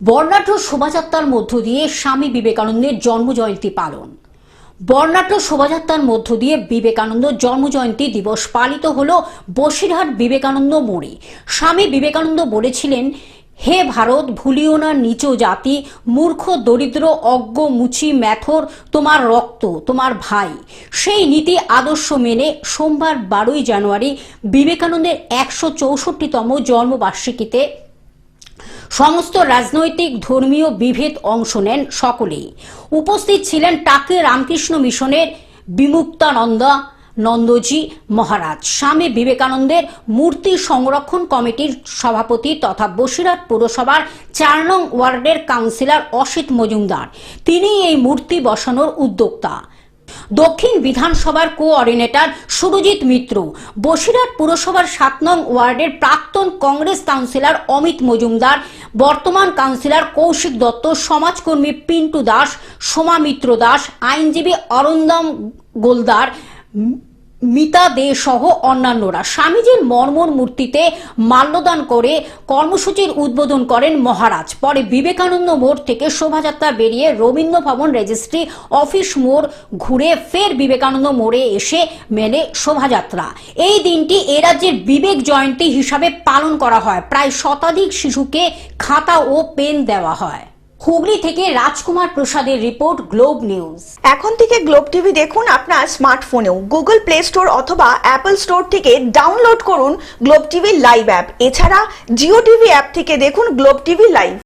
বর্ণাঢ্য শোভাযাত্রার মধ্য দিয়ে স্বামী বিবেকানন্দের জন্মজয়ন্তী পালন। বর্ণাঢ্য শোভাযাত্রার মধ্য দিয়ে বিবেকানন্দ জন্মজয়ন্তী দিবস পালিত হলো বসিরহাট বিবেকানন্দ মোড়ে। স্বামী বিবেকানন্দ বলেছিলেন, হে ভারত, ভুলিও না নিচ জাতি, মূর্খ দরিদ্র অজ্ঞ মুচি ম্যাথর তোমার রক্ত তোমার ভাই। সেই নীতি আদর্শ মেনে সোমবার 12ই জানুয়ারি বিবেকানন্দের 164তম জন্মবার্ষিকীতে সমস্ত রাজনৈতিক ধর্মীয় বিভেদ অংশ নেন সকলেই। উপস্থিত ছিলেন টাকে রামকৃষ্ণ মিশনের বিমুক্তানন্দা নন্দজি মহারাজ, স্বামী বিবেকানন্দের মূর্তি সংরক্ষণ কমিটির সভাপতি তথা বসিরহাট পুরসভার 4 নং ওয়ার্ডের কাউন্সিলর অসিত মজুমদার। তিনি এই মূর্তি বসানোর উদ্যোক্তা। দক্ষিণ বিধানসভার কোঅর্ডিনেটর সুরজিৎ মিত্র, বসিরহাট পুরসভার 7 নং ওয়ার্ডের প্রাক্তন কংগ্রেস কাউন্সিলর অমিত মজুমদার, বর্তমান কাউন্সিলর কৌশিক দত্ত, সমাজকর্মী পিন্টু দাস, সোমা মিত্র দাস, আইনজীবী অরিন্দম গোলদার, মিতা দে সহ অন্যান্যরা স্বামীজির মর্মর মূর্তিতে মাল্যদান করে কর্মসূচির উদ্বোধন করেন মহারাজ। পরে বিবেকানন্দ মোড় থেকে শোভাযাত্রা বেরিয়ে রবীন্দ্র ভবন রেজিস্ট্রি অফিস মোড় ঘুরে ফের বিবেকানন্দ মোড়ে এসে মেলে শোভাযাত্রা। এই দিনটি এ রাজ্যের বিবেক জয়ন্তী হিসাবে পালন করা হয়। প্রায় শতাধিক শিশুকে খাতা ও পেন দেওয়া হয়। হুগলি থেকে রাজকুমার প্রসাদের রিপোর্ট, গ্লোব নিউজ। এখন থেকে গ্লোব টিভি দেখুন আপনার স্মার্টফোনেও। গুগল প্লে স্টোর অথবা অ্যাপল স্টোর থেকে ডাউনলোড করুন গ্লোব টিভি লাইভ অ্যাপ। এছাড়া জিও টিভি অ্যাপ থেকে দেখুন গ্লোব টিভি লাইভ।